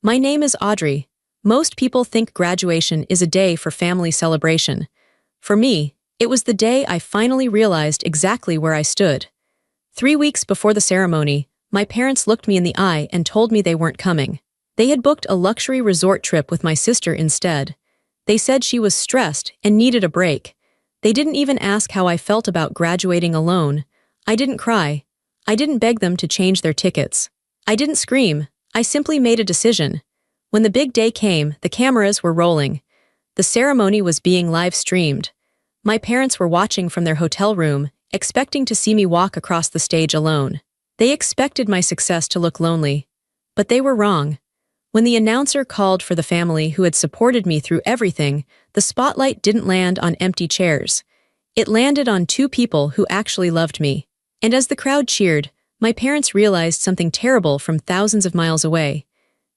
My name is Audrey. Most people think graduation is a day for family celebration. For me, it was the day I finally realized exactly where I stood. 3 weeks before the ceremony, my parents looked me in the eye and told me they weren't coming. They had booked a luxury resort trip with my sister instead. They said she was stressed and needed a break. They didn't even ask how I felt about graduating alone. I didn't cry. I didn't beg them to change their tickets. I didn't scream. I simply made a decision. When the big day came, the cameras were rolling. The ceremony was being live-streamed. My parents were watching from their hotel room, expecting to see me walk across the stage alone. They expected my success to look lonely. But they were wrong. When the announcer called for the family who had supported me through everything, the spotlight didn't land on empty chairs. It landed on two people who actually loved me. And as the crowd cheered, my parents realized something terrible from thousands of miles away.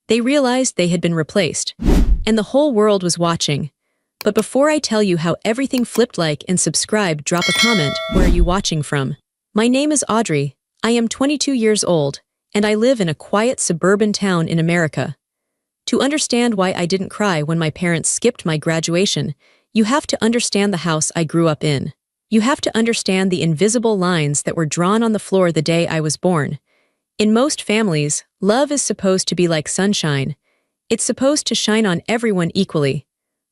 They realized they had been replaced. And the whole world was watching. But before I tell you how everything flipped, like and subscribe, drop a comment. Where are you watching from? My name is Audrey. I am 22 years old, and I live in a quiet suburban town in America. To understand why I didn't cry when my parents skipped my graduation, you have to understand the house I grew up in. You have to understand the invisible lines that were drawn on the floor the day I was born. In most families, love is supposed to be like sunshine. It's supposed to shine on everyone equally.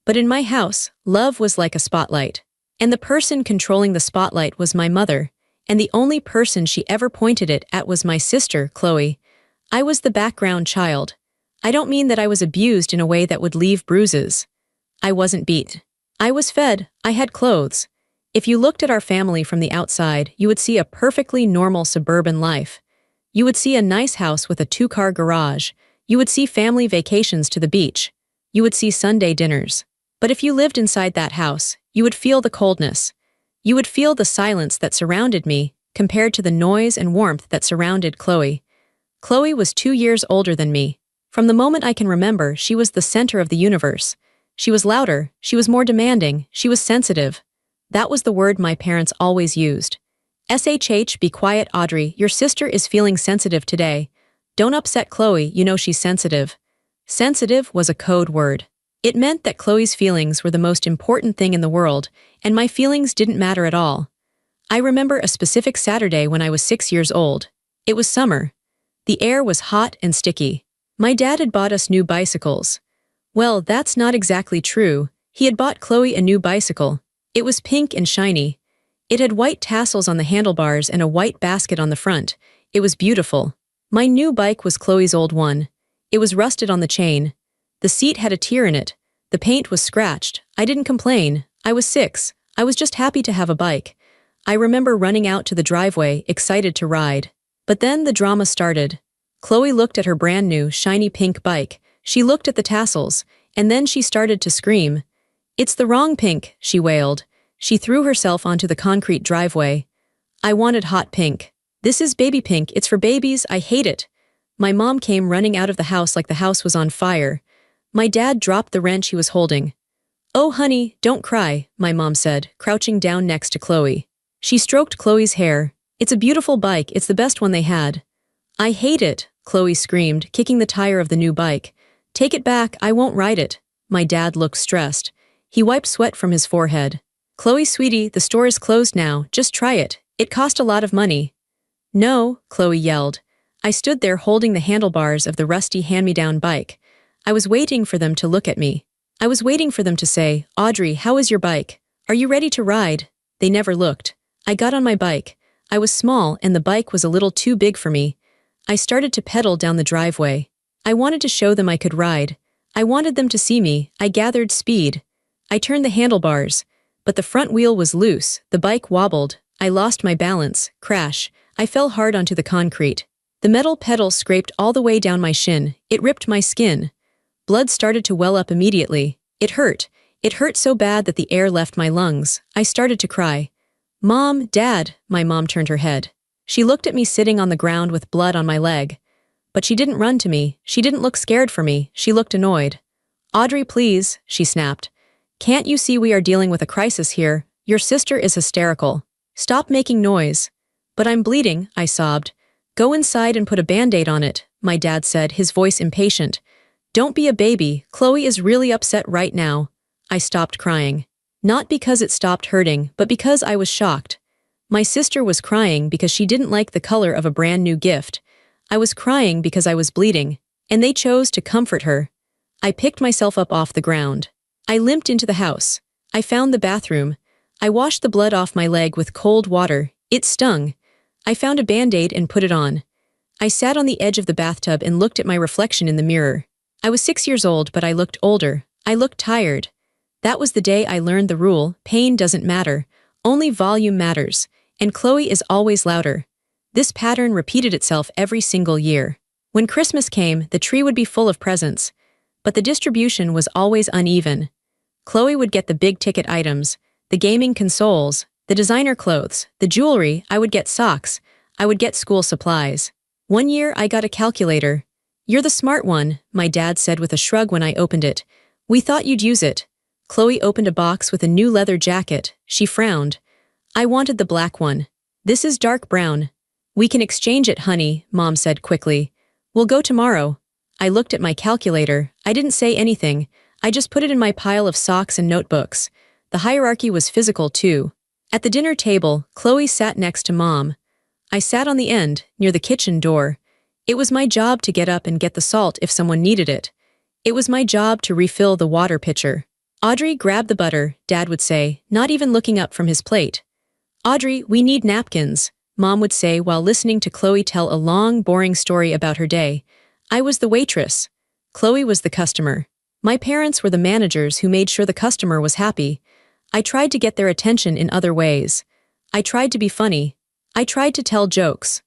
But in my house, love was like a spotlight. And the person controlling the spotlight was my mother, and the only person she ever pointed it at was my sister, Chloe. I was the background child. I don't mean that I was abused in a way that would leave bruises. I wasn't beat. I was fed. I had clothes. If you looked at our family from the outside, you would see a perfectly normal suburban life. You would see a nice house with a 2-car garage. You would see family vacations to the beach. You would see Sunday dinners. But if you lived inside that house, you would feel the coldness. You would feel the silence that surrounded me, compared to the noise and warmth that surrounded Chloe. Chloe was 2 years older than me. From the moment I can remember, she was the center of the universe. She was louder, she was more demanding, she was sensitive. That was the word my parents always used. SHH, be quiet, Audrey, your sister is feeling sensitive today. Don't upset Chloe, you know she's sensitive. Sensitive was a code word. It meant that Chloe's feelings were the most important thing in the world, and my feelings didn't matter at all. I remember a specific Saturday when I was 6 years old. It was summer. The air was hot and sticky. My dad had bought us new bicycles. Well, that's not exactly true. He had bought Chloe a new bicycle. It was pink and shiny. It had white tassels on the handlebars and a white basket on the front. It was beautiful. My new bike was Chloe's old one. It was rusted on the chain. The seat had a tear in it. The paint was scratched. I didn't complain. I was 6. I was just happy to have a bike. I remember running out to the driveway, excited to ride. But then the drama started. Chloe looked at her brand new, shiny pink bike. She looked at the tassels, and then she started to scream. "It's the wrong pink," she wailed. She threw herself onto the concrete driveway. "I wanted hot pink. This is baby pink. It's for babies. I hate it." My mom came running out of the house like the house was on fire. My dad dropped the wrench he was holding. "Oh, honey, don't cry," my mom said, crouching down next to Chloe. She stroked Chloe's hair. "It's a beautiful bike. It's the best one they had." "I hate it," Chloe screamed, kicking the tire of the new bike. "Take it back. I won't ride it." My dad looked stressed. He wiped sweat from his forehead. "Chloe, sweetie, the store is closed now. Just try it. It cost a lot of money." "No," Chloe yelled. I stood there holding the handlebars of the rusty hand-me-down bike. I was waiting for them to look at me. I was waiting for them to say, "Audrey, how is your bike? Are you ready to ride?" They never looked. I got on my bike. I was small and the bike was a little too big for me. I started to pedal down the driveway. I wanted to show them I could ride. I wanted them to see me. I gathered speed. I turned the handlebars, but the front wheel was loose. The bike wobbled. I lost my balance. Crash. I fell hard onto the concrete. The metal pedal scraped all the way down my shin. It ripped my skin. Blood started to well up immediately. It hurt. It hurt so bad that the air left my lungs. I started to cry. "Mom, Dad," my mom turned her head. She looked at me sitting on the ground with blood on my leg. But she didn't run to me. She didn't look scared for me. She looked annoyed. "Audrey, please," she snapped. "Can't you see we are dealing with a crisis here? Your sister is hysterical. Stop making noise." "But I'm bleeding," I sobbed. "Go inside and put a Band-Aid on it," my dad said, his voice impatient. Don't be a baby, Chloe is really upset right now. I stopped crying. Not because it stopped hurting, but because I was shocked. My sister was crying because she didn't like the color of a brand new gift. I was crying because I was bleeding, and they chose to comfort her. I picked myself up off the ground. I limped into the house. I found the bathroom. I washed the blood off my leg with cold water. It stung. I found a Band-Aid and put it on. I sat on the edge of the bathtub and looked at my reflection in the mirror. I was 6 years old, but I looked older. I looked tired. That was the day I learned the rule: pain doesn't matter, only volume matters, and Chloe is always louder. This pattern repeated itself every single year. When Christmas came, the tree would be full of presents, but the distribution was always uneven. Chloe would get the big-ticket items, the gaming consoles, the designer clothes, the jewelry. I would get socks. I would get school supplies. One year I got a calculator. "You're the smart one," my dad said with a shrug when I opened it. "We thought you'd use it." Chloe opened a box with a new leather jacket. She frowned. "I wanted the black one. This is dark brown." "We can exchange it, honey," Mom said quickly. "We'll go tomorrow." I looked at my calculator. I didn't say anything. I just put it in my pile of socks and notebooks. The hierarchy was physical too. At the dinner table, Chloe sat next to Mom. I sat on the end, near the kitchen door. It was my job to get up and get the salt if someone needed it. It was my job to refill the water pitcher. "Audrey, grab the butter," Dad would say, not even looking up from his plate. "Audrey, we need napkins," Mom would say while listening to Chloe tell a long, boring story about her day. I was the waitress. Chloe was the customer. My parents were the managers who made sure the customer was happy. I tried to get their attention in other ways. I tried to be funny. I tried to tell jokes.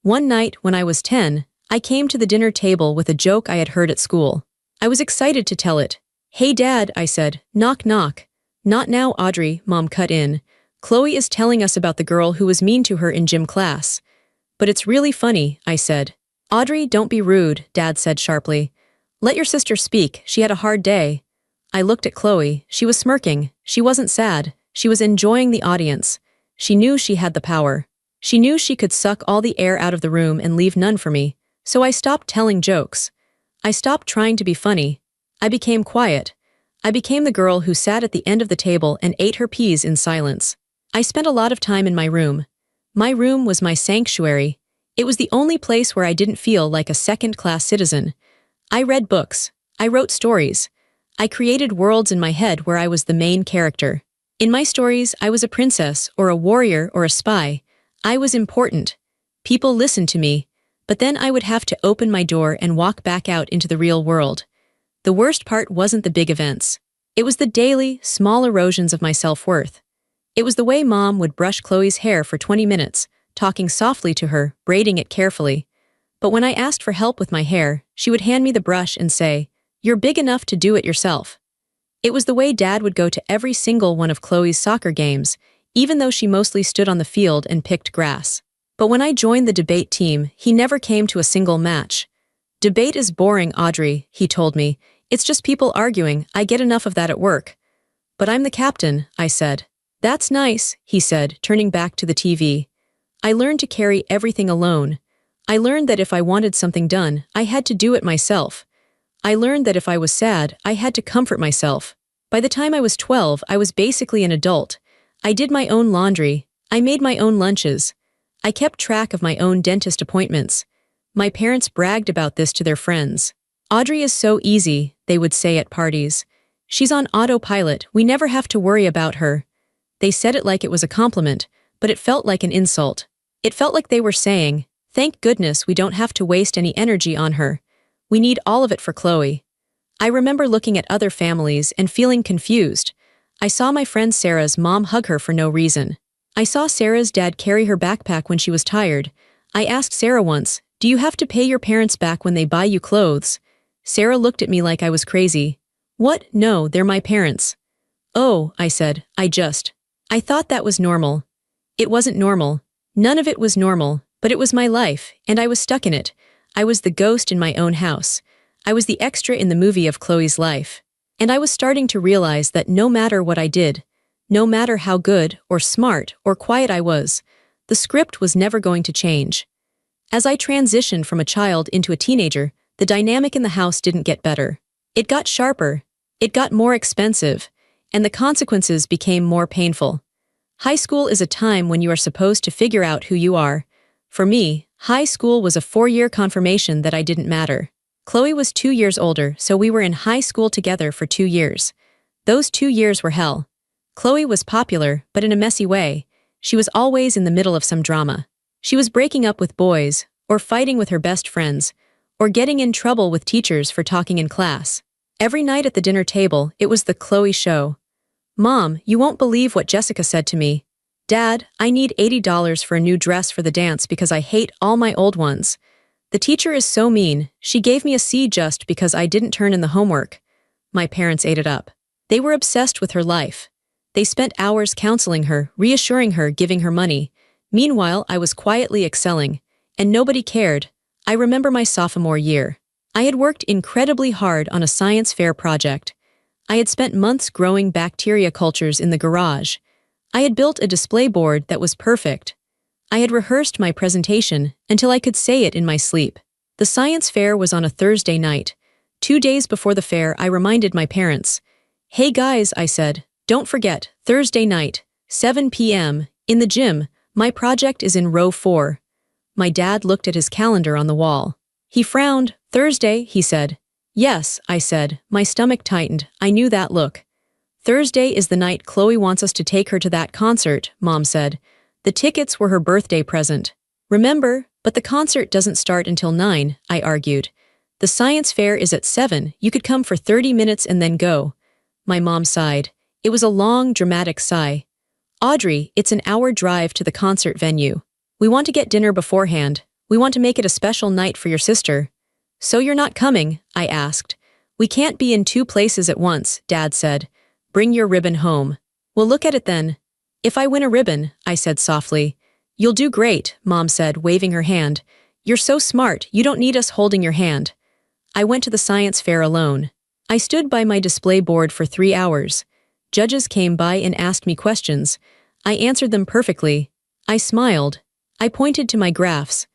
One night, when I was 10, I came to the dinner table with a joke I had heard at school. I was excited to tell it. "Hey Dad," I said. "Knock knock." "Not now, Audrey," Mom cut in. "Chloe is telling us about the girl who was mean to her in gym class." "But it's really funny," I said. "Audrey, don't be rude," Dad said sharply. "Let your sister speak, she had a hard day." I looked at Chloe. She was smirking. She wasn't sad. She was enjoying the audience. She knew she had the power. She knew she could suck all the air out of the room and leave none for me. So I stopped telling jokes. I stopped trying to be funny. I became quiet. I became the girl who sat at the end of the table and ate her peas in silence. I spent a lot of time in my room. My room was my sanctuary. It was the only place where I didn't feel like a second-class citizen. I read books. I wrote stories. I created worlds in my head where I was the main character. In my stories, I was a princess, or a warrior, or a spy. I was important. People listened to me. But then I would have to open my door and walk back out into the real world. The worst part wasn't the big events. It was the daily, small erosions of my self-worth. It was the way Mom would brush Chloe's hair for 20 minutes, talking softly to her, braiding it carefully. But when I asked for help with my hair, she would hand me the brush and say, "You're big enough to do it yourself." It was the way Dad would go to every single one of Chloe's soccer games, even though she mostly stood on the field and picked grass. But when I joined the debate team, he never came to a single match. "Debate is boring, Audrey," he told me. "It's just people arguing. I get enough of that at work." "But I'm the captain," I said. "That's nice," he said, turning back to the TV. I learned to carry everything alone. I learned that if I wanted something done, I had to do it myself. I learned that if I was sad, I had to comfort myself. By the time I was 12, I was basically an adult. I did my own laundry. I made my own lunches. I kept track of my own dentist appointments. My parents bragged about this to their friends. "Audrey is so easy," they would say at parties. "She's on autopilot, we never have to worry about her." They said it like it was a compliment, but it felt like an insult. It felt like they were saying, "Thank goodness we don't have to waste any energy on her. We need all of it for Chloe." I remember looking at other families and feeling confused. I saw my friend Sarah's mom hug her for no reason. I saw Sarah's dad carry her backpack when she was tired. I asked Sarah once, "Do you have to pay your parents back when they buy you clothes?" Sarah looked at me like I was crazy. "What? No, they're my parents." "Oh," I said, I thought that was normal." It wasn't normal. None of it was normal, but it was my life, and I was stuck in it. I was the ghost in my own house. I was the extra in the movie of Chloe's life. And I was starting to realize that no matter what I did, no matter how good, or smart, or quiet I was, the script was never going to change. As I transitioned from a child into a teenager, the dynamic in the house didn't get better. It got sharper, it got more expensive, and the consequences became more painful. High school is a time when you are supposed to figure out who you are. For me, high school was a 4-year confirmation that I didn't matter. Chloe was 2 years older, so we were in high school together for 2 years. Those 2 years were hell. Chloe was popular, but in a messy way. She was always in the middle of some drama. She was breaking up with boys, or fighting with her best friends, or getting in trouble with teachers for talking in class. Every night at the dinner table, it was the Chloe show. "Mom, you won't believe what Jessica said to me. Dad, I need $80 for a new dress for the dance because I hate all my old ones. The teacher is so mean, she gave me a C just because I didn't turn in the homework." My parents ate it up. They were obsessed with her life. They spent hours counseling her, reassuring her, giving her money. Meanwhile, I was quietly excelling, and nobody cared. I remember my sophomore year. I had worked incredibly hard on a science fair project. I had spent months growing bacteria cultures in the garage. I had built a display board that was perfect. I had rehearsed my presentation until I could say it in my sleep. The science fair was on a Thursday night. 2 days before the fair, I reminded my parents. "Hey guys," I said, "don't forget, Thursday night, 7 p.m., in the gym, my project is in row 4. My dad looked at his calendar on the wall. He frowned. "Thursday," he said. "Yes," I said. My stomach tightened. I knew that look. "Thursday is the night Chloe wants us to take her to that concert," Mom said. "The tickets were her birthday present. Remember, but the concert doesn't start until 9, I argued. "The science fair is at 7, you could come for 30 minutes and then go." My mom sighed. It was a long, dramatic sigh. "Audrey, it's an hour drive to the concert venue. We want to get dinner beforehand. We want to make it a special night for your sister." "So you're not coming?" I asked. "We can't be in 2 places at once," Dad said. "Bring your ribbon home. We'll look at it then." "If I win a ribbon," I said softly. "You'll do great," Mom said, waving her hand. "You're so smart, you don't need us holding your hand." I went to the science fair alone. I stood by my display board for 3 hours. Judges came by and asked me questions. I answered them perfectly. I smiled. I pointed to my graphs.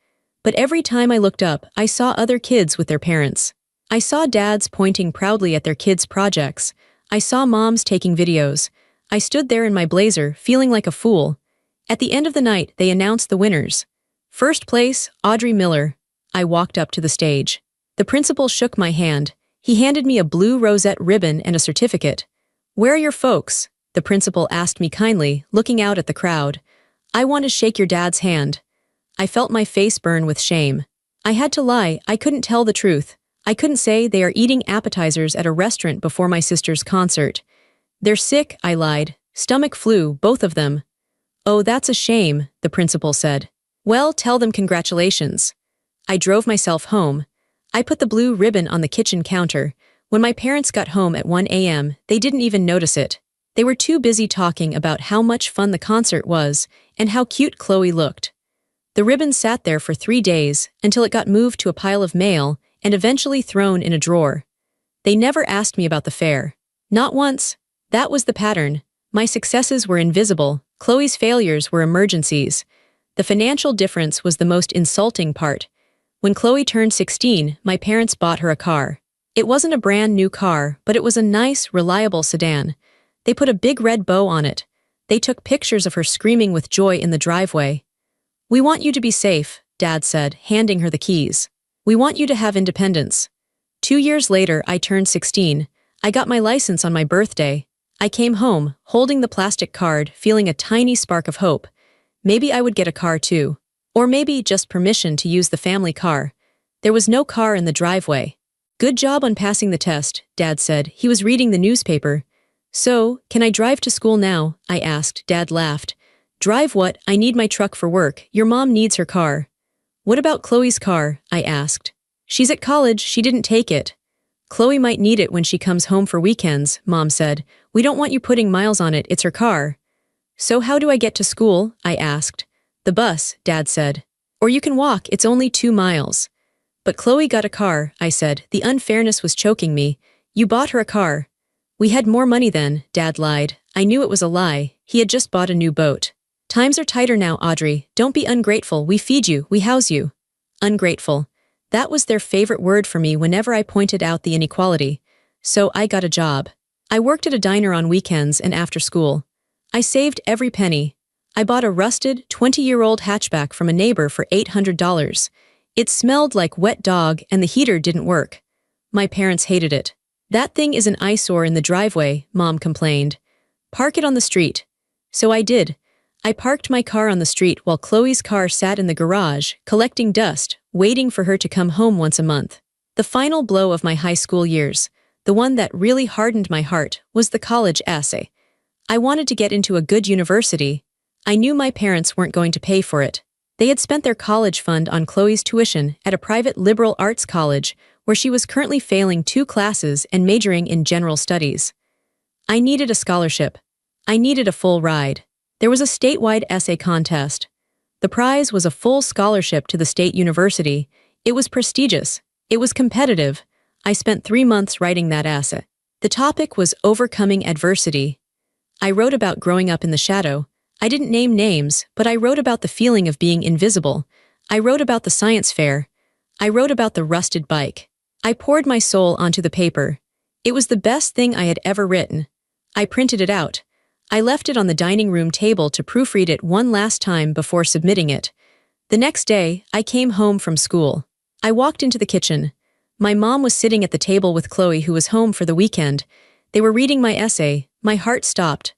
But every time I looked up, I saw other kids with their parents. I saw dads pointing proudly at their kids' projects. I saw moms taking videos. I stood there in my blazer, feeling like a fool. At the end of the night, they announced the winners. First place, Audrey Miller. I walked up to the stage. The principal shook my hand. He handed me a blue rosette ribbon and a certificate. "Where are your folks?" the principal asked me kindly, looking out at the crowd. "I want to shake your dad's hand." I felt my face burn with shame. I had to lie. I couldn't tell the truth. I couldn't say they are eating appetizers at a restaurant before my sister's concert. "They're sick," I lied. "Stomach flu, both of them." "Oh, that's a shame," the principal said. "Well, tell them congratulations." I drove myself home. I put the blue ribbon on the kitchen counter. When my parents got home at 1 a.m., they didn't even notice it. They were too busy talking about how much fun the concert was and how cute Chloe looked. The ribbon sat there for 3 days until it got moved to a pile of mail and eventually thrown in a drawer. They never asked me about the fair. Not once. That was the pattern. My successes were invisible. Chloe's failures were emergencies. The financial difference was the most insulting part. When Chloe turned 16, my parents bought her a car. It wasn't a brand new car, but it was a nice, reliable sedan. They put a big red bow on it. They took pictures of her screaming with joy in the driveway. "We want you to be safe," Dad said, handing her the keys. "We want you to have independence." 2 years later, I turned 16. I got my license on my birthday. I came home, holding the plastic card, feeling a tiny spark of hope. Maybe I would get a car too. Or maybe just permission to use the family car. There was no car in the driveway. "Good job on passing the test," Dad said. He was reading the newspaper. "So, can I drive to school now?" I asked. Dad laughed. "Drive what? I need my truck for work. Your mom needs her car." "What about Chloe's car?" I asked. "She's at college, she didn't take it." "Chloe might need it when she comes home for weekends," Mom said. "We don't want you putting miles on it, it's her car." "So how do I get to school?" I asked. "The bus," Dad said. "Or you can walk, it's only 2 miles." "But Chloe got a car," I said. The unfairness was choking me. "You bought her a car." "We had more money then," Dad lied. I knew it was a lie. He had just bought a new boat. "Times are tighter now, Audrey. Don't be ungrateful. We feed you, we house you." Ungrateful. That was their favorite word for me whenever I pointed out the inequality. So I got a job. I worked at a diner on weekends and after school. I saved every penny. I bought a rusted, 20-year-old hatchback from a neighbor for $800. It smelled like wet dog and the heater didn't work. My parents hated it. That thing is an eyesore in the driveway, Mom complained. Park it on the street. So I did. I parked my car on the street while Chloe's car sat in the garage, collecting dust, waiting for her to come home once a month. The final blow of my high school years, the one that really hardened my heart, was the college essay. I wanted to get into a good university. I knew my parents weren't going to pay for it. They had spent their college fund on Chloe's tuition at a private liberal arts college where she was currently failing 2 classes and majoring in general studies. I needed a scholarship. I needed a full ride. There was a statewide essay contest. The prize was a full scholarship to the state university. It was prestigious. It was competitive. I spent 3 months writing that essay. The topic was overcoming adversity. I wrote about growing up in the shadow. I didn't name names, but I wrote about the feeling of being invisible. I wrote about the science fair. I wrote about the rusted bike. I poured my soul onto the paper. It was the best thing I had ever written. I printed it out. I left it on the dining room table to proofread it one last time before submitting it. The next day, I came home from school. I walked into the kitchen. My mom was sitting at the table with Chloe, who was home for the weekend. They were reading my essay. My heart stopped.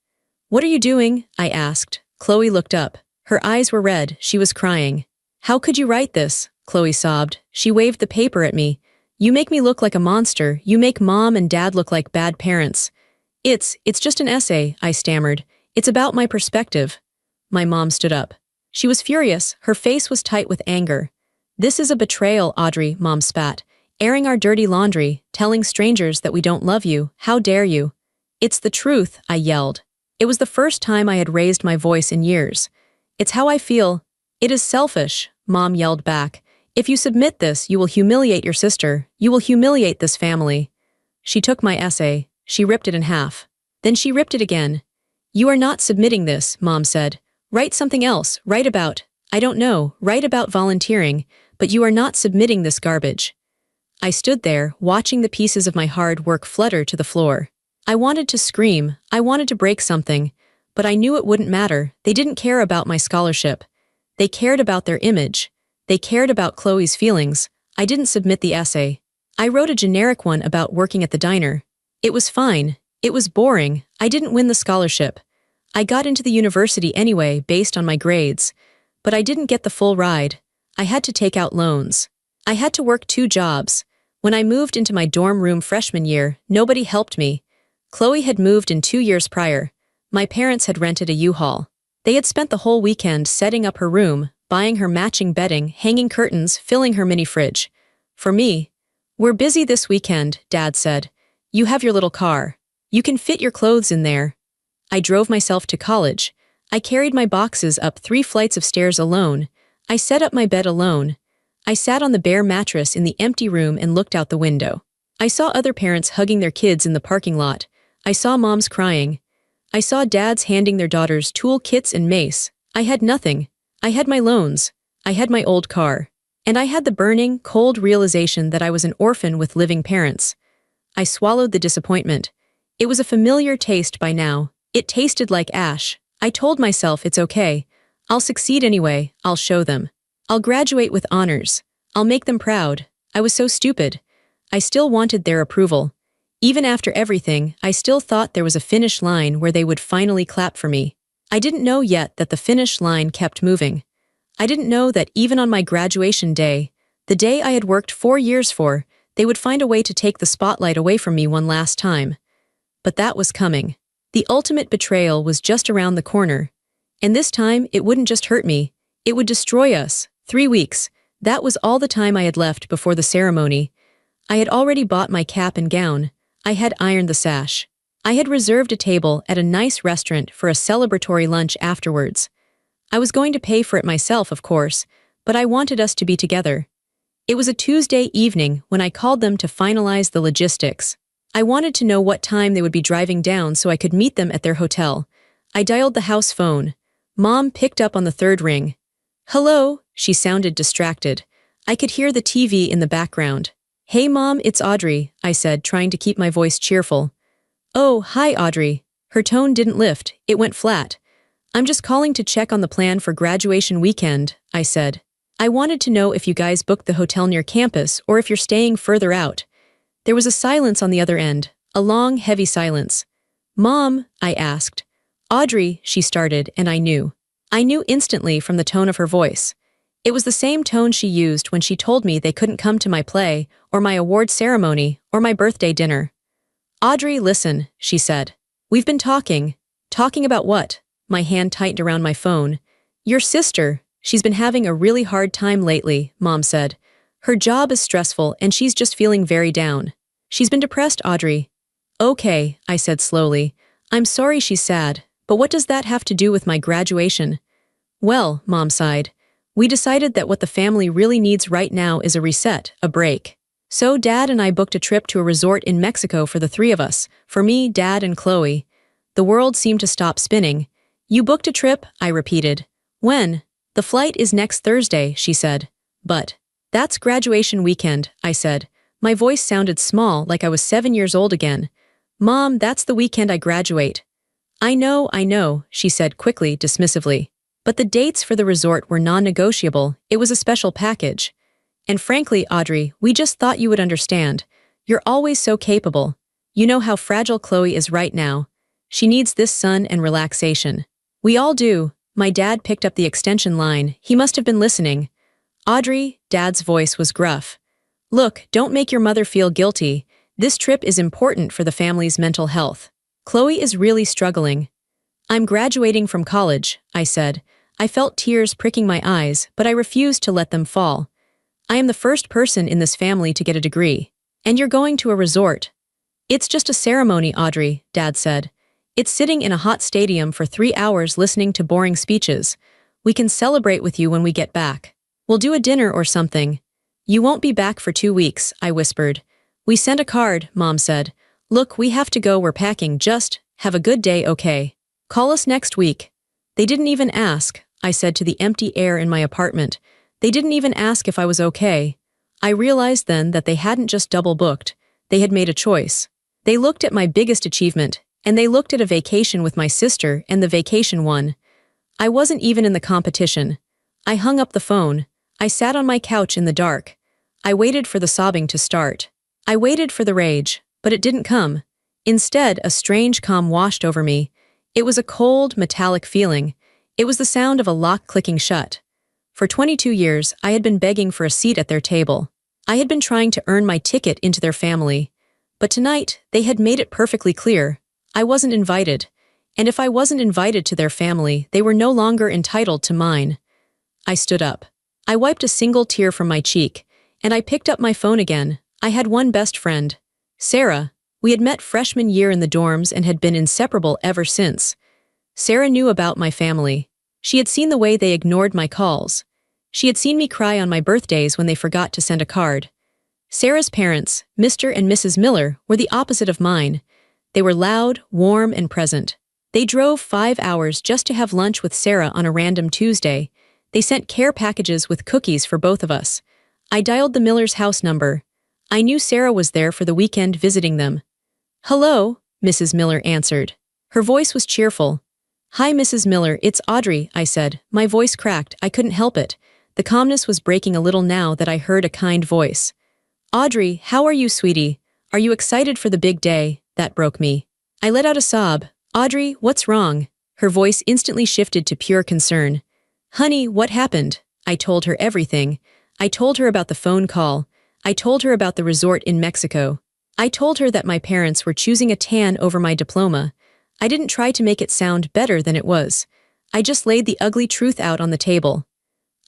"What are you doing?" I asked. Chloe looked up. Her eyes were red. She was crying. "How could you write this?" Chloe sobbed. She waved the paper at me. "You make me look like a monster. You make Mom and Dad look like bad parents." It's just an essay," I stammered. "It's about my perspective." My mom stood up. She was furious. Her face was tight with anger. "This is a betrayal, Audrey," Mom spat. "Airing our dirty laundry, telling strangers that we don't love you. How dare you?" "It's the truth," I yelled. It was the first time I had raised my voice in years. "It's how I feel." "It is selfish," Mom yelled back. "If you submit this, you will humiliate your sister. You will humiliate this family." She took my essay. She ripped it in half. Then she ripped it again. "You are not submitting this," Mom said. "Write something else. Write about, I don't know, write about volunteering, but you are not submitting this garbage." I stood there, watching the pieces of my hard work flutter to the floor. I wanted to scream. I wanted to break something. But I knew it wouldn't matter. They didn't care about my scholarship. They cared about their image. They cared about Chloe's feelings. I didn't submit the essay. I wrote a generic one about working at the diner. It was fine. It was boring. I didn't win the scholarship. I got into the university anyway based on my grades. But I didn't get the full ride. I had to take out loans. I had to work 2 jobs. When I moved into my dorm room freshman year, nobody helped me. Chloe had moved in 2 years prior. My parents had rented a U-Haul. They had spent the whole weekend setting up her room, buying her matching bedding, hanging curtains, filling her mini fridge. For me, "We're busy this weekend," Dad said. "You have your little car. You can fit your clothes in there." I drove myself to college. I carried my boxes up 3 flights of stairs alone. I set up my bed alone. I sat on the bare mattress in the empty room and looked out the window. I saw other parents hugging their kids in the parking lot. I saw moms crying. I saw dads handing their daughters tool kits and mace. I had nothing. I had my loans. I had my old car. And I had the burning, cold realization that I was an orphan with living parents. I swallowed the disappointment. It was a familiar taste by now. It tasted like ash. I told myself it's okay. I'll succeed anyway. I'll show them. I'll graduate with honors. I'll make them proud. I was so stupid. I still wanted their approval. Even after everything, I still thought there was a finish line where they would finally clap for me. I didn't know yet that the finish line kept moving. I didn't know that even on my graduation day, the day I had worked 4 years for, they would find a way to take the spotlight away from me one last time. But that was coming. The ultimate betrayal was just around the corner. And this time, it wouldn't just hurt me. It would destroy us. 3 weeks. That was all the time I had left before the ceremony. I had already bought my cap and gown. I had ironed the sash. I had reserved a table at a nice restaurant for a celebratory lunch afterwards. I was going to pay for it myself, of course, but I wanted us to be together. It was a Tuesday evening when I called them to finalize the logistics. I wanted to know what time they would be driving down so I could meet them at their hotel. I dialed the house phone. Mom picked up on the 3rd ring. "Hello," she sounded distracted. I could hear the TV in the background. "Hey Mom, it's Audrey," I said, trying to keep my voice cheerful. "Oh, hi Audrey." Her tone didn't lift, it went flat. "I'm just calling to check on the plan for graduation weekend," I said. "I wanted to know if you guys booked the hotel near campus or if you're staying further out." There was a silence on the other end, a long, heavy silence. "Mom," I asked. "Audrey," she started, and I knew. I knew instantly from the tone of her voice. It was the same tone she used when she told me they couldn't come to my play, or my award ceremony, or my birthday dinner. "Audrey, listen," she said. "We've been talking." "Talking about what?" My hand tightened around my phone. "Your sister. She's been having a really hard time lately," Mom said. "Her job is stressful and she's just feeling very down. She's been depressed, Audrey." "Okay," I said slowly. "I'm sorry she's sad, but what does that have to do with my graduation?" "Well," Mom sighed, "we decided that what the family really needs right now is a reset, a break. So Dad and I booked a trip to a resort in Mexico for the three of us, for me, Dad, and Chloe." The world seemed to stop spinning. "You booked a trip?" I repeated. "When?" "The flight is next Thursday," she said. "But that's graduation weekend," I said. My voice sounded small, like I was 7 years old again. "Mom, that's the weekend I graduate." I know," she said quickly, dismissively. But the dates for the resort were non-negotiable. It was a special package. "And frankly, Audrey, we just thought you would understand. You're always so capable. You know how fragile Chloe is right now. She needs this sun and relaxation." "We all do." My dad picked up the extension line. He must have been listening. "Audrey," Dad's voice was gruff. "Look, don't make your mother feel guilty. This trip is important for the family's mental health. Chloe is really struggling." "I'm graduating from college," I said. I felt tears pricking my eyes, but I refused to let them fall. "I am the first person in this family to get a degree. And you're going to a resort." "It's just a ceremony, Audrey," Dad said. "It's sitting in a hot stadium for 3 hours listening to boring speeches. We can celebrate with you when we get back. We'll do a dinner or something." "You won't be back for 2 weeks," I whispered. "We sent a card," Mom said. "Look, we have to go, we're packing, just have a good day, okay? Call us next week." "They didn't even ask," I said to the empty air in my apartment. "They didn't even ask if I was okay." I realized then that they hadn't just double-booked. They had made a choice. They looked at my biggest achievement, and they looked at a vacation with my sister, and the vacation won. I wasn't even in the competition. I hung up the phone. I sat on my couch in the dark. I waited for the sobbing to start. I waited for the rage, but it didn't come. Instead, a strange calm washed over me. It was a cold, metallic feeling. It was the sound of a lock clicking shut. For 22 years, I had been begging for a seat at their table. I had been trying to earn my ticket into their family. But tonight, they had made it perfectly clear. I wasn't invited. And if I wasn't invited to their family, they were no longer entitled to mine. I stood up. I wiped a single tear from my cheek, and I picked up my phone again. I had one best friend, Sarah. We had met freshman year in the dorms and had been inseparable ever since. Sarah knew about my family. She had seen the way they ignored my calls. She had seen me cry on my birthdays when they forgot to send a card. Sarah's parents, Mr. and Mrs. Miller, were the opposite of mine. They were loud, warm, and present. They drove 5 hours just to have lunch with Sarah on a random Tuesday. They sent care packages with cookies for both of us. I dialed the Miller's house number. I knew Sarah was there for the weekend visiting them. "Hello," Mrs. Miller answered. Her voice was cheerful. "Hi, Mrs. Miller, it's Audrey," I said. My voice cracked. I couldn't help it. The calmness was breaking a little now that I heard a kind voice. "Audrey, how are you, sweetie? Are you excited for the big day?" That broke me. I let out a sob. "Audrey, what's wrong?" Her voice instantly shifted to pure concern. "Honey, what happened?" I told her everything. I told her about the phone call. I told her about the resort in Mexico. I told her that my parents were choosing a tan over my diploma. I didn't try to make it sound better than it was. I just laid the ugly truth out on the table.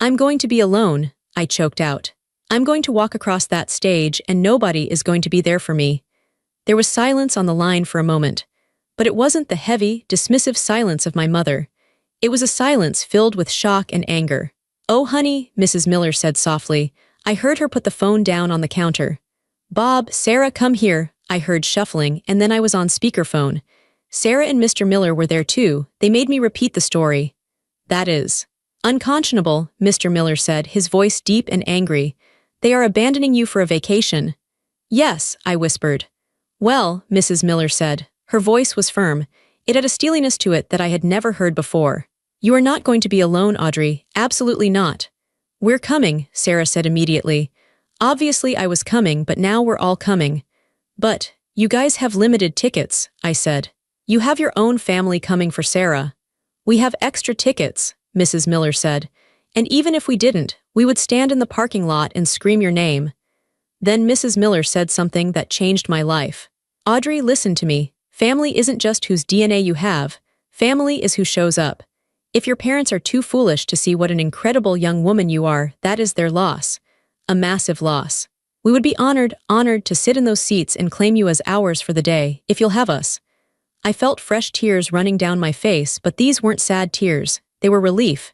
"I'm going to be alone," I choked out. "I'm going to walk across that stage and nobody is going to be there for me." There was silence on the line for a moment. But it wasn't the heavy, dismissive silence of my mother. It was a silence filled with shock and anger. "Oh, honey," Mrs. Miller said softly. I heard her put the phone down on the counter. "Bob, Sarah, come here," I heard shuffling, and then I was on speakerphone. Sarah and Mr. Miller were there too. They made me repeat the story. "That is unconscionable," Mr. Miller said, his voice deep and angry. They are abandoning you for a vacation." "Yes," I whispered. "Well," Mrs. Miller said. Her voice was firm. It had a steeliness to it that I had never heard before. "You are not going to be alone, Audrey. Absolutely not." "We're coming," Sarah said immediately. Obviously I was coming, but now we're all coming. "But, you guys have limited tickets," I said. "You have your own family coming for Sarah." "We have extra tickets," Mrs. Miller said. "And even if we didn't, we would stand in the parking lot and scream your name." Then Mrs. Miller said something that changed my life. "Audrey, listen to me. Family isn't just whose DNA you have. Family is who shows up. If your parents are too foolish to see what an incredible young woman you are, that is their loss. A massive loss. We would be honored to sit in those seats and claim you as ours for the day, if you'll have us." I felt fresh tears running down my face, but these weren't sad tears. They were relief.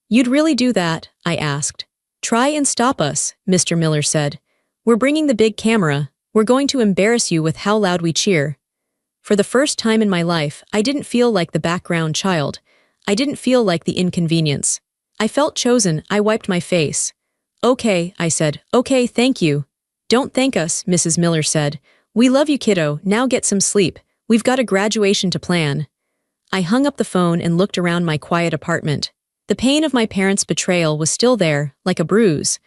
"You'd really do that?" I asked. "Try and stop us," Mr. Miller said. "We're bringing the big camera. We're going to embarrass you with how loud we cheer." For the first time in my life, I didn't feel like the background child. I didn't feel like the inconvenience. I felt chosen. I wiped my face. "Okay," I said. "Okay, thank you." "Don't thank us," Mrs. Miller said. "We love you, kiddo. Now get some sleep. We've got a graduation to plan." I hung up the phone and looked around my quiet apartment. The pain of my parents' betrayal was still there, like a bruise,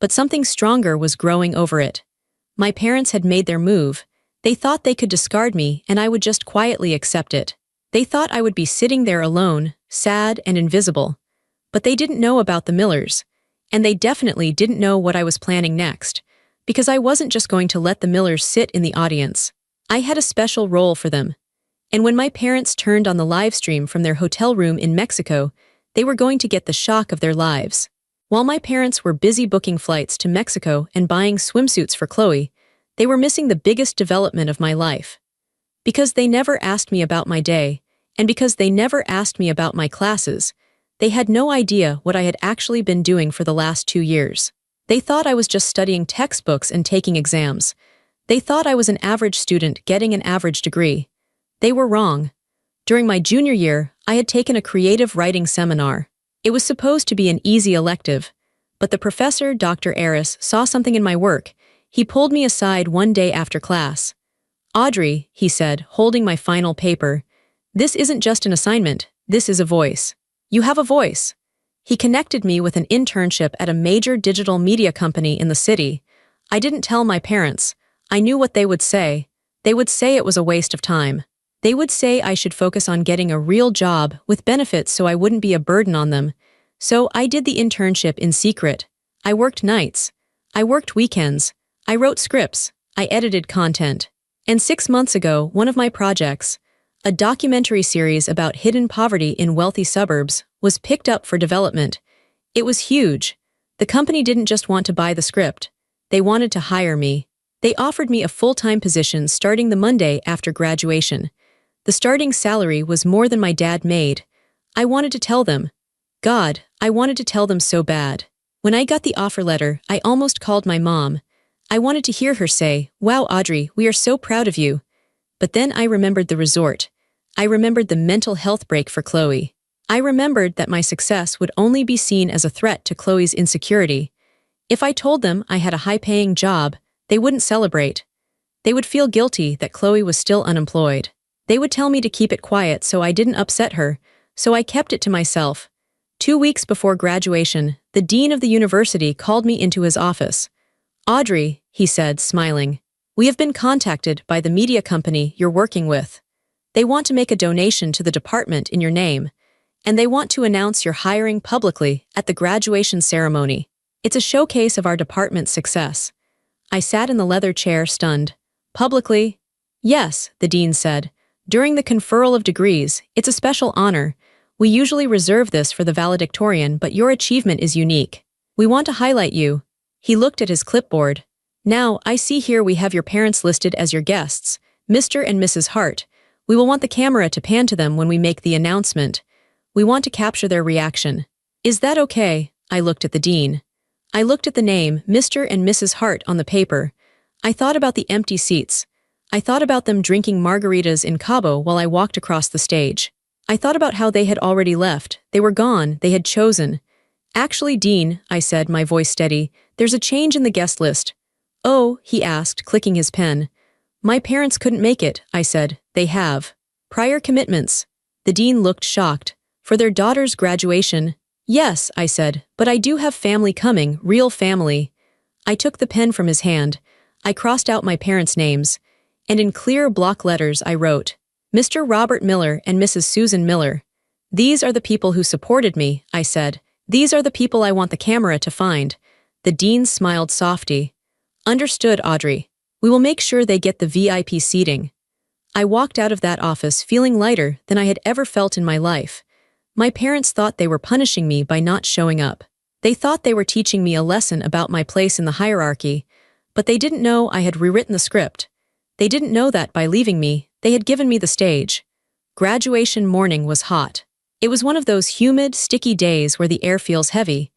but something stronger was growing over it. My parents had made their move. They thought they could discard me and I would just quietly accept it. They thought I would be sitting there alone, sad and invisible. But they didn't know about the Millers. And they definitely didn't know what I was planning next, because I wasn't just going to let the Millers sit in the audience. I had a special role for them. And when my parents turned on the live stream from their hotel room in Mexico, they were going to get the shock of their lives. While my parents were busy booking flights to Mexico and buying swimsuits for Chloe, they were missing the biggest development of my life. Because they never asked me about my day, and because they never asked me about my classes, they had no idea what I had actually been doing for the last 2 years. They thought I was just studying textbooks and taking exams. They thought I was an average student getting an average degree. They were wrong. During my junior year, I had taken a creative writing seminar. It was supposed to be an easy elective, but the professor, Dr. Aris, saw something in my work. He pulled me aside one day after class. "Audrey," he said, holding my final paper, "this isn't just an assignment, this is a voice. You have a voice." He connected me with an internship at a major digital media company in the city. I didn't tell my parents. I knew what they would say. They would say it was a waste of time. They would say I should focus on getting a real job with benefits so I wouldn't be a burden on them. So I did the internship in secret. I worked nights. I worked weekends. I wrote scripts. I edited content. And 6 months ago, one of my projects, a documentary series about hidden poverty in wealthy suburbs, was picked up for development. It was huge. The company didn't just want to buy the script. They wanted to hire me. They offered me a full-time position starting the Monday after graduation. The starting salary was more than my dad made. I wanted to tell them. God, I wanted to tell them so bad. When I got the offer letter, I almost called my mom. I wanted to hear her say, "Wow, Audrey, we are so proud of you." But then I remembered the resort. I remembered the mental health break for Chloe. I remembered that my success would only be seen as a threat to Chloe's insecurity. If I told them I had a high-paying job, they wouldn't celebrate. They would feel guilty that Chloe was still unemployed. They would tell me to keep it quiet so I didn't upset her, so I kept it to myself. 2 weeks before graduation, the dean of the university called me into his office. "Audrey," he said, smiling, "we have been contacted by the media company you're working with. They want to make a donation to the department in your name, and they want to announce your hiring publicly at the graduation ceremony. It's a showcase of our department's success." I sat in the leather chair, stunned. "Publicly?" "Yes," the dean said. "During the conferral of degrees, it's a special honor. We usually reserve this for the valedictorian, but your achievement is unique. We want to highlight you." He looked at his clipboard. "Now, I see here we have your parents listed as your guests, Mr. and Mrs. Hart. We will want the camera to pan to them when we make the announcement. We want to capture their reaction. Is that okay?" I looked at the dean. I looked at the name, Mr. and Mrs. Hart, on the paper. I thought about the empty seats. I thought about them drinking margaritas in Cabo while I walked across the stage. I thought about how they had already left. They were gone. They had chosen. "Actually, Dean," I said, my voice steady, There's a change in the guest list. Oh, he asked, clicking his pen. My parents couldn't make it, I said. They have prior commitments. The dean looked shocked. For their daughter's graduation? Yes, I said, but I do have family coming, real family. I took the pen from his hand. I crossed out my parents' names, and in clear block letters I wrote, Mr. Robert Miller and Mrs. Susan Miller. These are the people who supported me, I said. These are the people I want the camera to find. The dean smiled softly. Understood, Audrey. We will make sure they get the VIP seating. I walked out of that office feeling lighter than I had ever felt in my life. My parents thought they were punishing me by not showing up. They thought they were teaching me a lesson about my place in the hierarchy, but they didn't know I had rewritten the script. They didn't know that by leaving me, they had given me the stage. Graduation morning was hot. It was one of those humid, sticky days where the air feels heavy.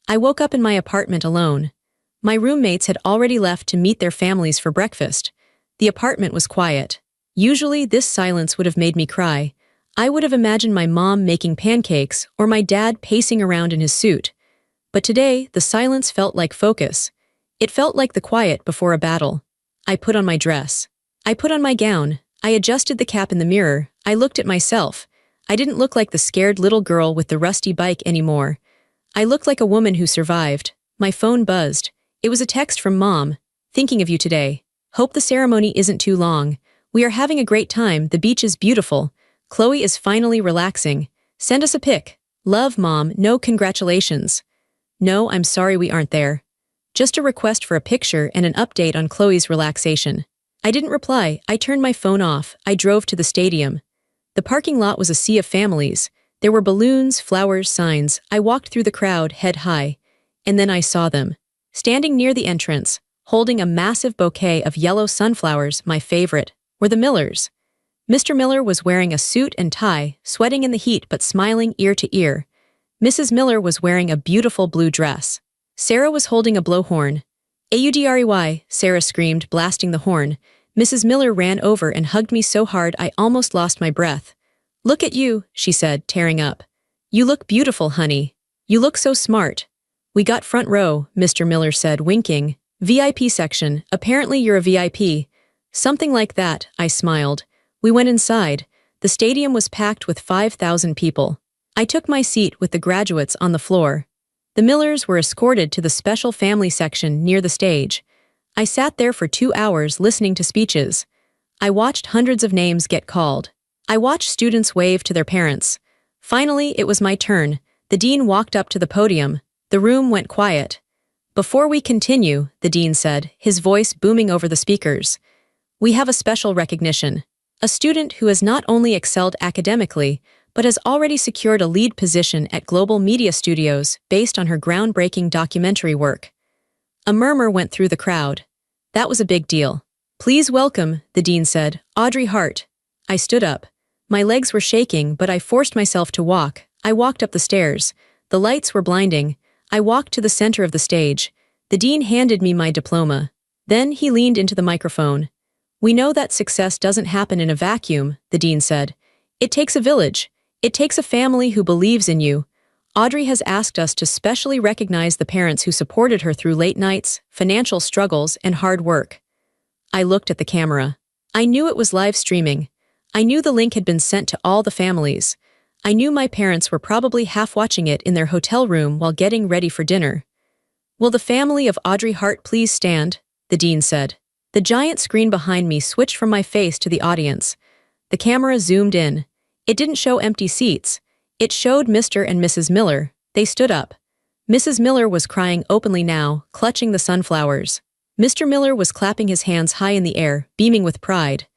I woke up in my apartment alone. My roommates had already left to meet their families for breakfast. The apartment was quiet. Usually, this silence would have made me cry. I would have imagined my mom making pancakes or my dad pacing around in his suit. But today, the silence felt like focus. It felt like the quiet before a battle. I put on my dress. I put on my gown. I adjusted the cap in the mirror. I looked at myself. I didn't look like the scared little girl with the rusty bike anymore. I looked like a woman who survived. My phone buzzed. It was a text from Mom. Thinking of you today. Hope the ceremony isn't too long. We are having a great time. The beach is beautiful. Chloe is finally relaxing. Send us a pic. Love, Mom. No congratulations. No, I'm sorry we aren't there. Just a request for a picture and an update on Chloe's relaxation. I didn't reply. I turned my phone off. I drove to the stadium. The parking lot was a sea of families. There were balloons, flowers, signs. I walked through the crowd, head high. And then I saw them. Standing near the entrance, holding a massive bouquet of yellow sunflowers, my favorite, were the Millers. Mr. Miller was wearing a suit and tie, sweating in the heat but smiling ear to ear. Mrs. Miller was wearing a beautiful blue dress. Sarah was holding a blowhorn. Audrey, Sarah screamed, blasting the horn. Mrs. Miller ran over and hugged me so hard I almost lost my breath. Look at you, she said, tearing up. You look beautiful, honey. You look so smart. We got front row, Mr. Miller said, winking. VIP section, apparently you're a VIP. Something like that, I smiled. We went inside. The stadium was packed with 5,000 people. I took my seat with the graduates on the floor. The Millers were escorted to the special family section near the stage. I sat there for 2 hours listening to speeches. I watched hundreds of names get called. I watched students wave to their parents. Finally, it was my turn. The dean walked up to the podium. The room went quiet. Before we continue, the dean said, his voice booming over the speakers, we have a special recognition. A student who has not only excelled academically, but has already secured a lead position at global media studios based on her groundbreaking documentary work. A murmur went through the crowd. That was a big deal. Please welcome, the dean said, Audrey Hart. I stood up. My legs were shaking, but I forced myself to walk. I walked up the stairs. The lights were blinding. I walked to the center of the stage. The dean handed me my diploma. Then he leaned into the microphone. We know that success doesn't happen in a vacuum, the dean said. It takes a village. It takes a family who believes in you. Audrey has asked us to specially recognize the parents who supported her through late nights, financial struggles, and hard work. I looked at the camera. I knew it was live streaming. I knew the link had been sent to all the families. I knew my parents were probably half watching it in their hotel room while getting ready for dinner. Will the family of Audrey Hart please stand? The dean said. The giant screen behind me switched from my face to the audience. The camera zoomed in. It didn't show empty seats. It showed Mr. and Mrs. Miller. They stood up. Mrs. Miller was crying openly now, clutching the sunflowers. Mr. Miller was clapping his hands high in the air, beaming with pride.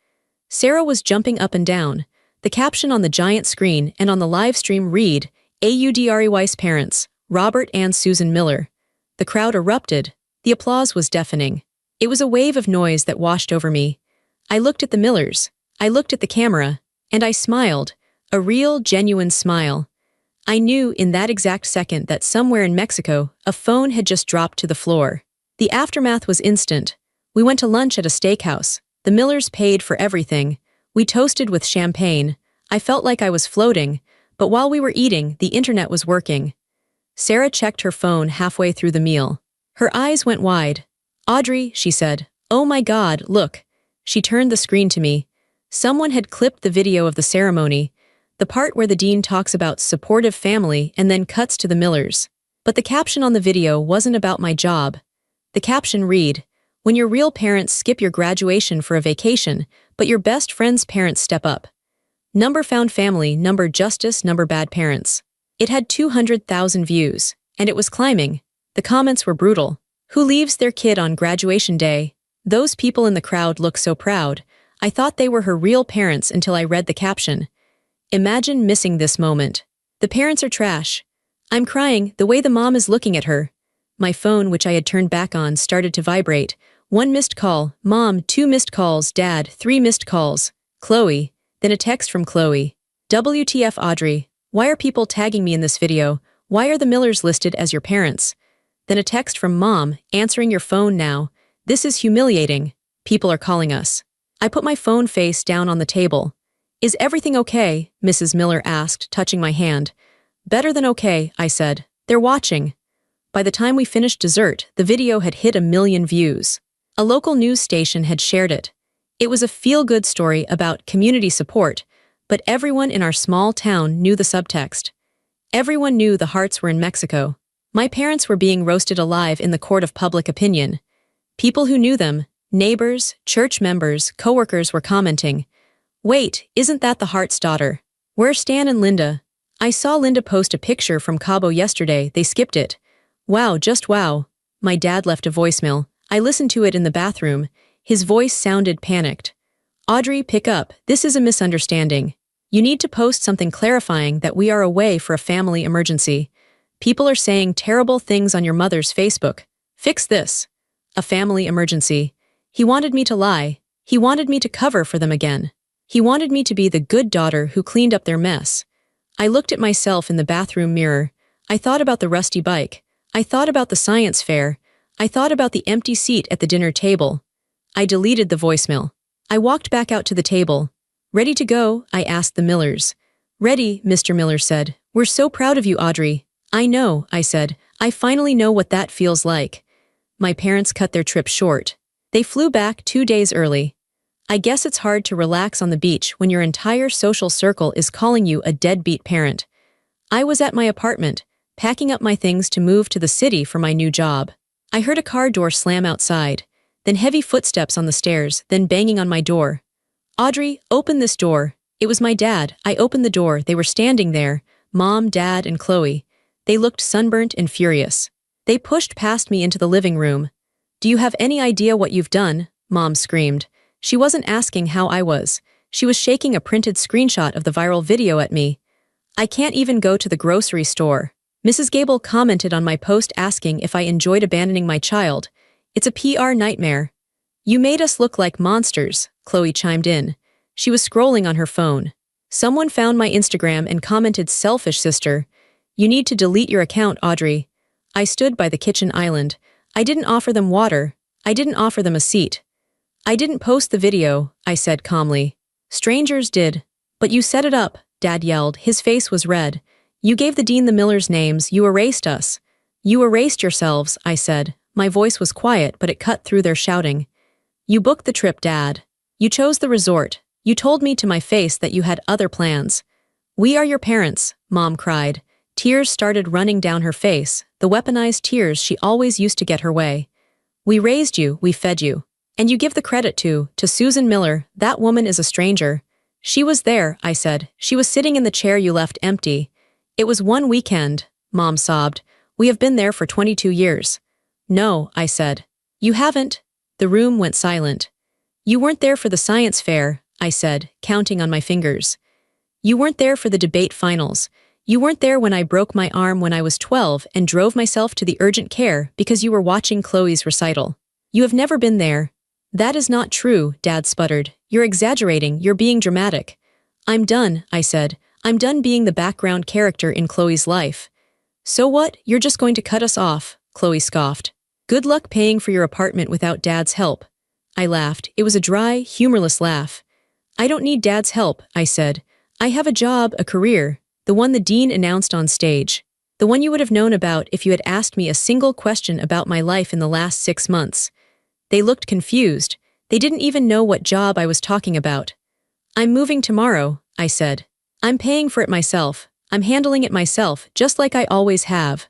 Sarah was jumping up and down. The caption on the giant screen and on the live stream read, Audrey's parents, Robert and Susan Miller. The crowd erupted. The applause was deafening. It was a wave of noise that washed over me. I looked at the Millers. I looked at the camera. And I smiled. A real, genuine smile. I knew in that exact second that somewhere in Mexico, a phone had just dropped to the floor. The aftermath was instant. We went to lunch at a steakhouse. The Millers paid for everything. We toasted with champagne. I felt like I was floating, but while we were eating, the internet was working. Sarah checked her phone halfway through the meal. Her eyes went wide. "Audrey," she said. "Oh my God, look." She turned the screen to me. Someone had clipped the video of the ceremony, the part where the dean talks about supportive family and then cuts to the Millers. But the caption on the video wasn't about my job. The caption read, "When your real parents skip your graduation for a vacation, but your best friend's parents step up. Number found family, number justice, number bad parents." It had 200,000 views, and it was climbing. The comments were brutal. "Who leaves their kid on graduation day? Those people in the crowd look so proud. I thought they were her real parents until I read the caption. Imagine missing this moment. The parents are trash. I'm crying, the way the mom is looking at her." My phone, which I had turned back on, started to vibrate. 1 missed call, Mom, 2 missed calls, Dad, 3 missed calls, Chloe, then a text from Chloe. "WTF, Audrey? Why are people tagging me in this video? Why are the Millers listed as your parents?" Then a text from Mom, "Answering your phone now. This is humiliating. People are calling us." I put my phone face down on the table. "Is everything okay?" Mrs. Miller asked, touching my hand. "Better than okay," I said. "They're watching." By the time we finished dessert, the video had hit 1 million views. A local news station had shared it. It was a feel-good story about community support, but everyone in our small town knew the subtext. Everyone knew the Harts were in Mexico. My parents were being roasted alive in the court of public opinion. People who knew them, neighbors, church members, coworkers, were commenting, "Wait, isn't that the Hart's daughter? Where's Stan and Linda? I saw Linda post a picture from Cabo yesterday, they skipped it. Wow, just wow." My dad left a voicemail. I listened to it in the bathroom. His voice sounded panicked. "Audrey, pick up. This is a misunderstanding. You need to post something clarifying that we are away for a family emergency. People are saying terrible things on your mother's Facebook. Fix this. A family emergency." He wanted me to lie. He wanted me to cover for them again. He wanted me to be the good daughter who cleaned up their mess. I looked at myself in the bathroom mirror. I thought about the rusty bike. I thought about the science fair. I thought about the empty seat at the dinner table. I deleted the voicemail. I walked back out to the table. "Ready to go?" I asked the Millers. "Ready," Mr. Miller said. "We're so proud of you, Audrey." "I know," I said. "I finally know what that feels like." My parents cut their trip short. They flew back 2 days early. I guess it's hard to relax on the beach when your entire social circle is calling you a deadbeat parent. I was at my apartment, packing up my things to move to the city for my new job. I heard a car door slam outside, then heavy footsteps on the stairs, then banging on my door. "Audrey, open this door." It was my dad. I opened the door. They were standing there, Mom, Dad, and Chloe. They looked sunburnt and furious. They pushed past me into the living room. "Do you have any idea what you've done?" Mom screamed. She wasn't asking how I was. She was shaking a printed screenshot of the viral video at me. "I can't even go to the grocery store." Mrs. Gable commented on my post asking if I enjoyed abandoning my child. "It's a PR nightmare." "You made us look like monsters," Chloe chimed in. She was scrolling on her phone. Someone found my Instagram and commented, "Selfish sister. You need to delete your account, Audrey." I stood by the kitchen island. I didn't offer them water. I didn't offer them a seat. "I didn't post the video," I said calmly. "Strangers did." "But you set it up," Dad yelled. His face was red. "You gave the dean the Millers' names. You erased us." "You erased yourselves," I said. My voice was quiet, but it cut through their shouting. "You booked the trip, Dad. You chose the resort. You told me to my face that you had other plans." "We are your parents," Mom cried. Tears started running down her face, the weaponized tears she always used to get her way. "We raised you, we fed you. And you give the credit to Susan Miller. That woman is a stranger." "She was there," I said. "She was sitting in the chair you left empty." "It was one weekend," Mom sobbed. "We have been there for 22 years. "No," I said. "You haven't." The room went silent. "You weren't there for the science fair," I said, counting on my fingers. "You weren't there for the debate finals. You weren't there when I broke my arm when I was 12 and drove myself to the urgent care because you were watching Chloe's recital. You have never been there." "That is not true," Dad sputtered. "You're exaggerating, you're being dramatic." "I'm done," I said. "I'm done being the background character in Chloe's life." "So what? You're just going to cut us off," Chloe scoffed. "Good luck paying for your apartment without Dad's help." I laughed. It was a dry, humorless laugh. "I don't need Dad's help," I said. "I have a job, a career, the one the dean announced on stage." The one you would have known about if you had asked me a single question about my life in the last 6 months. They looked confused. They didn't even know what job I was talking about. "I'm moving tomorrow," I said. "I'm paying for it myself. I'm handling it myself, just like I always have."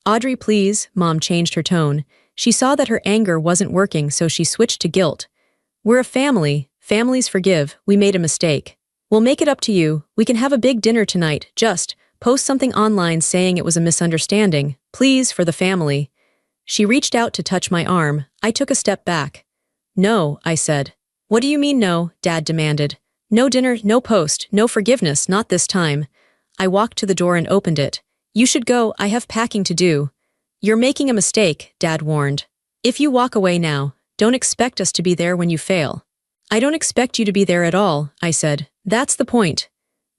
"Audrey, please," Mom changed her tone. She saw that her anger wasn't working, so she switched to guilt. "We're a family. Families forgive. We made a mistake. We'll make it up to you. We can have a big dinner tonight. Just post something online saying it was a misunderstanding, please, for the family." She reached out to touch my arm. I took a step back. "No," I said. "What do you mean no?" Dad demanded. "No dinner, no post, no forgiveness, not this time." I walked to the door and opened it. "You should go, I have packing to do." "You're making a mistake," Dad warned. "If you walk away now, don't expect us to be there when you fail." "I don't expect you to be there at all," I said. "That's the point."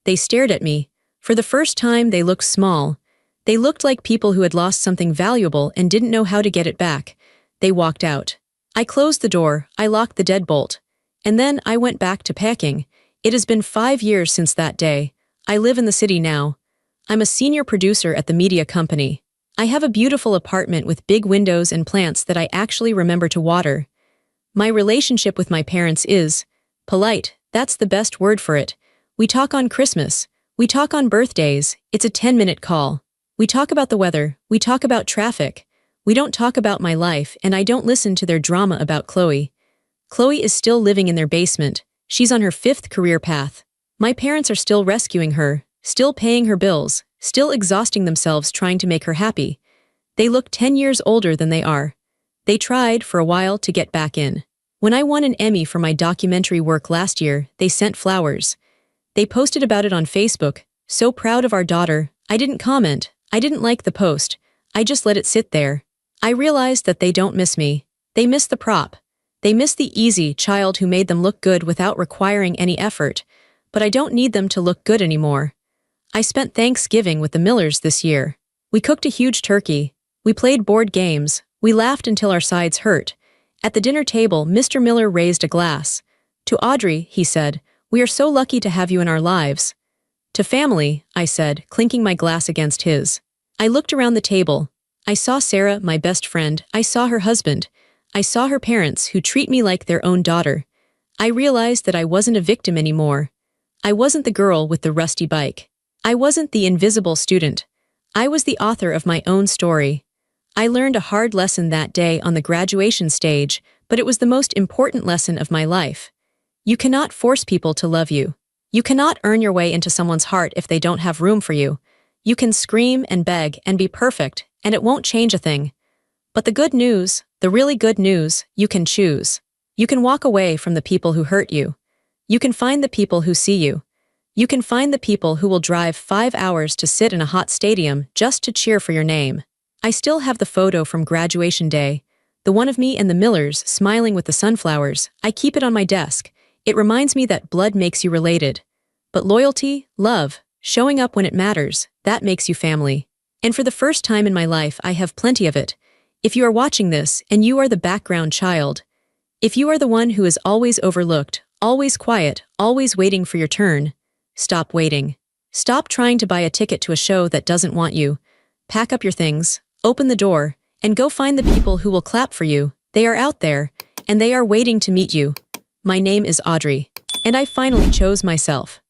They stared at me. For the first time, they looked small. They looked like people who had lost something valuable and didn't know how to get it back. They walked out. I closed the door, I locked the deadbolt. And then I went back to packing. It has been 5 years since that day. I live in the city now. I'm a senior producer at the media company. I have a beautiful apartment with big windows and plants that I actually remember to water. My relationship with my parents is polite. That's the best word for it. We talk on Christmas. We talk on birthdays. It's a 10-minute call. We talk about the weather. We talk about traffic. We don't talk about my life, and I don't listen to their drama about Chloe. Chloe is still living in their basement. She's on her 5th career path. My parents are still rescuing her, still paying her bills, still exhausting themselves trying to make her happy. They look 10 years older than they are. They tried, for a while, to get back in. When I won an Emmy for my documentary work last year, they sent flowers. They posted about it on Facebook. "So proud of our daughter." I didn't comment. I didn't like the post. I just let it sit there. I realized that they don't miss me. They miss the prop. They miss the easy child who made them look good without requiring any effort. But I don't need them to look good anymore. I spent Thanksgiving with the Millers this year. We cooked a huge turkey. We played board games. We laughed until our sides hurt. At the dinner table, Mr. Miller raised a glass. "To Audrey," he said, "we are so lucky to have you in our lives." "To family," I said, clinking my glass against his. I looked around the table. I saw Sarah, my best friend. I saw her husband. I saw her parents, who treat me like their own daughter. I realized that I wasn't a victim anymore. I wasn't the girl with the rusty bike. I wasn't the invisible student. I was the author of my own story. I learned a hard lesson that day on the graduation stage, but it was the most important lesson of my life. You cannot force people to love you. You cannot earn your way into someone's heart if they don't have room for you. You can scream and beg and be perfect, and it won't change a thing. But the good news, the really good news, you can choose. You can walk away from the people who hurt you. You can find the people who see you. You can find the people who will drive 5 hours to sit in a hot stadium just to cheer for your name. I still have the photo from graduation day, the one of me and the Millers smiling with the sunflowers. I keep it on my desk. It reminds me that blood makes you related. But loyalty, love, showing up when it matters, that makes you family. And for the first time in my life, I have plenty of it. If you are watching this and you are the background child, if you are the one who is always overlooked, always quiet, always waiting for your turn, stop waiting. Stop trying to buy a ticket to a show that doesn't want you. Pack up your things, open the door, and go find the people who will clap for you. They are out there, and they are waiting to meet you. My name is Audrey, and I finally chose myself.